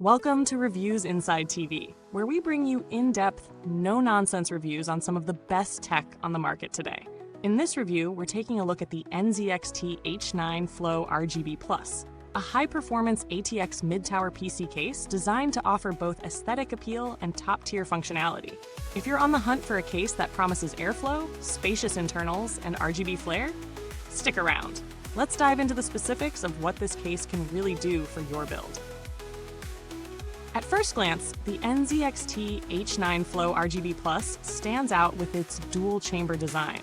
Welcome to Reviews Inside TV, where we bring you in-depth, no-nonsense reviews on some of the best tech on the market today. In this review, we're taking a look at the NZXT H9 Flow RGB+, a high-performance ATX mid-tower PC case designed to offer both aesthetic appeal and top-tier functionality. If you're on the hunt for a case that promises airflow, spacious internals, and RGB flair, stick around. Let's dive into the specifics of what this case can really do for your build. At first glance, the NZXT H9 Flow RGB+ stands out with its dual-chamber design.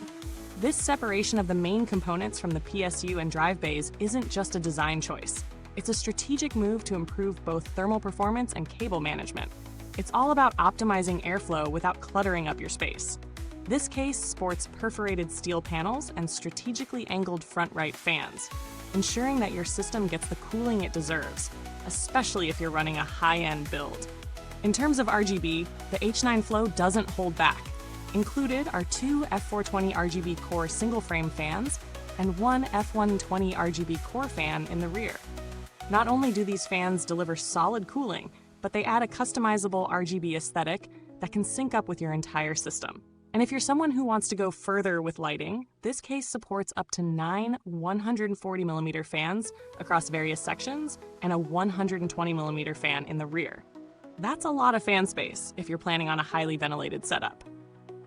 This separation of the main components from the PSU and drive bays isn't just a design choice. It's a strategic move to improve both thermal performance and cable management. It's all about optimizing airflow without cluttering up your space. This case sports perforated steel panels and strategically angled front-right fans, ensuring that your system gets the cooling it deserves, especially if you're running a high-end build. In terms of RGB, the H9 Flow doesn't hold back. Included are two F420 RGB core single-frame fans and one F120 RGB core fan in the rear. Not only do these fans deliver solid cooling, but they add a customizable RGB aesthetic that can sync up with your entire system. And if you're someone who wants to go further with lighting, this case supports up to 9 140mm fans across various sections and a 120mm fan in the rear. That's a lot of fan space if you're planning on a highly ventilated setup.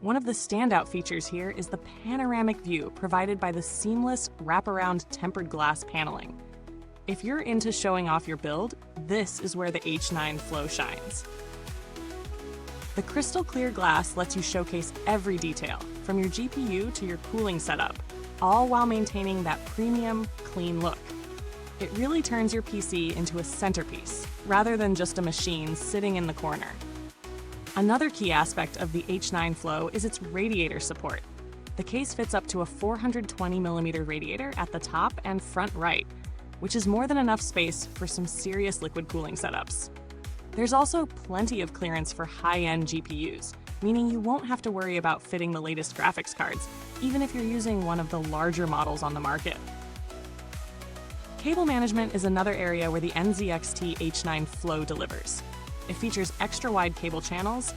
One of the standout features here is the panoramic view provided by the seamless wraparound tempered glass paneling. If you're into showing off your build, this is where the H9 Flow shines. The crystal clear glass lets you showcase every detail, from your GPU to your cooling setup, all while maintaining that premium, clean look. It really turns your PC into a centerpiece, rather than just a machine sitting in the corner. Another key aspect of the H9 Flow is its radiator support. The case fits up to a 420mm radiator at the top and front right, which is more than enough space for some serious liquid cooling setups. There's also plenty of clearance for high-end GPUs, meaning you won't have to worry about fitting the latest graphics cards, even if you're using one of the larger models on the market. Cable management is another area where the NZXT H9 Flow delivers. It features extra-wide cable channels,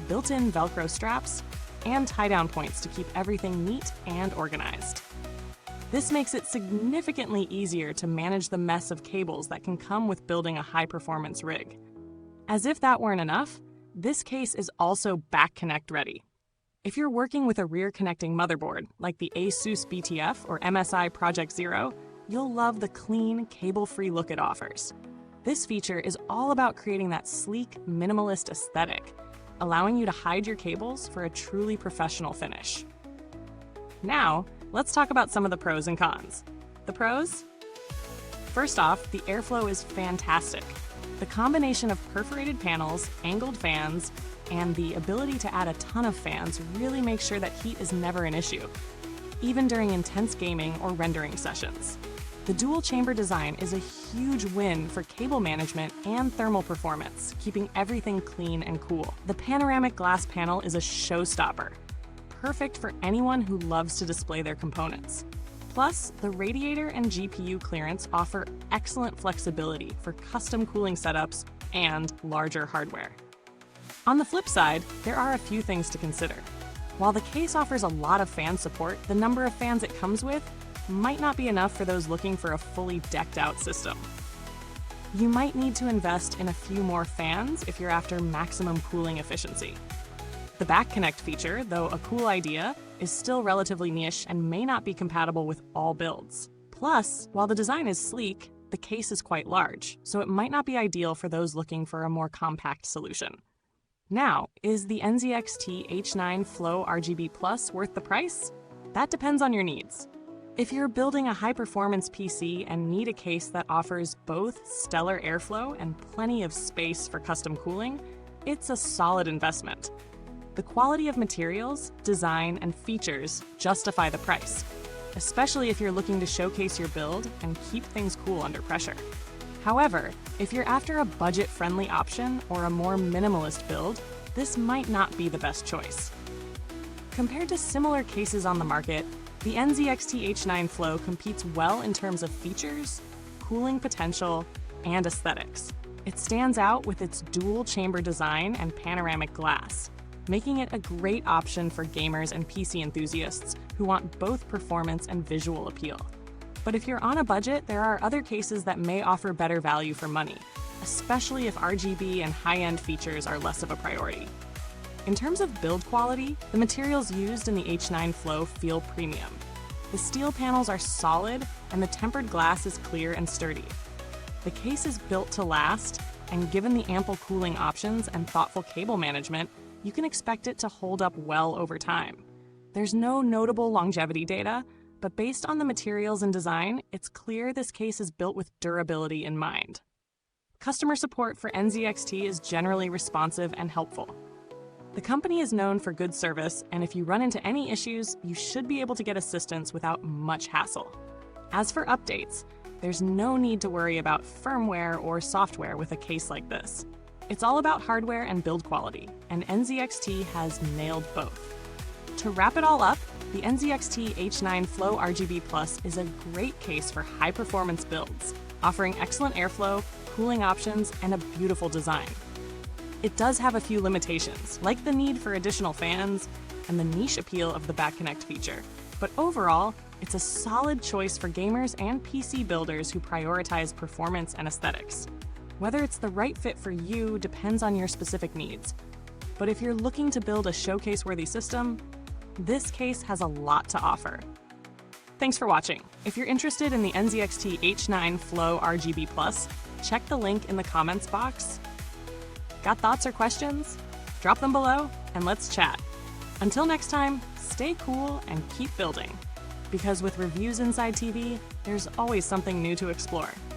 built-in Velcro straps, and tie-down points to keep everything neat and organized. This makes it significantly easier to manage the mess of cables that can come with building a high-performance rig. As if that weren't enough, this case is also back connect ready. If you're working with a rear connecting motherboard, like the ASUS BTF or MSI Project Zero, you'll love the clean, cable-free look it offers. This feature is all about creating that sleek, minimalist aesthetic, allowing you to hide your cables for a truly professional finish. Now, let's talk about some of the pros and cons. The pros? First off, the airflow is fantastic. The combination of perforated panels, angled fans, and the ability to add a ton of fans really makes sure that heat is never an issue, even during intense gaming or rendering sessions. The dual-chamber design is a huge win for cable management and thermal performance, keeping everything clean and cool. The panoramic glass panel is a showstopper, perfect for anyone who loves to display their components. Plus, the radiator and GPU clearance offer excellent flexibility for custom cooling setups and larger hardware. On the flip side, there are a few things to consider. While the case offers a lot of fan support, the number of fans it comes with might not be enough for those looking for a fully decked-out system. You might need to invest in a few more fans if you're after maximum cooling efficiency. The back connect feature, though a cool idea, is still relatively niche and may not be compatible with all builds. Plus, while the design is sleek, the case is quite large, so it might not be ideal for those looking for a more compact solution. Now, is the NZXT H9 Flow RGB+ worth the price? That depends on your needs. If you're building a high-performance PC and need a case that offers both stellar airflow and plenty of space for custom cooling, it's a solid investment. The quality of materials, design, and features justify the price, especially if you're looking to showcase your build and keep things cool under pressure. However, if you're after a budget-friendly option or a more minimalist build, this might not be the best choice. Compared to similar cases on the market, the NZXT H9 Flow competes well in terms of features, cooling potential, and aesthetics. It stands out with its dual-chamber design and panoramic glass, making it a great option for gamers and PC enthusiasts who want both performance and visual appeal. But if you're on a budget, there are other cases that may offer better value for money, especially if RGB and high-end features are less of a priority. In terms of build quality, the materials used in the H9 Flow feel premium. The steel panels are solid, and the tempered glass is clear and sturdy. The case is built to last, and given the ample cooling options and thoughtful cable management, you can expect it to hold up well over time. There's no notable longevity data, but based on the materials and design, it's clear this case is built with durability in mind. Customer support for NZXT is generally responsive and helpful. The company is known for good service, and if you run into any issues, you should be able to get assistance without much hassle. As for updates, there's no need to worry about firmware or software with a case like this. It's all about hardware and build quality, and NZXT has nailed both. To wrap it all up, the NZXT H9 Flow RGB Plus is a great case for high-performance builds, offering excellent airflow, cooling options, and a beautiful design. It does have a few limitations, like the need for additional fans and the niche appeal of the back connect feature, but overall, it's a solid choice for gamers and PC builders who prioritize performance and aesthetics. Whether it's the right fit for you depends on your specific needs, but if you're looking to build a showcase-worthy system, this case has a lot to offer. Thanks for watching. If you're interested in the NZXT H9 Flow RGB Plus, check the link in the comments box. Got thoughts or questions? Drop them below and let's chat. Until next time, stay cool and keep building. Because with Reviews Inside TV, there's always something new to explore.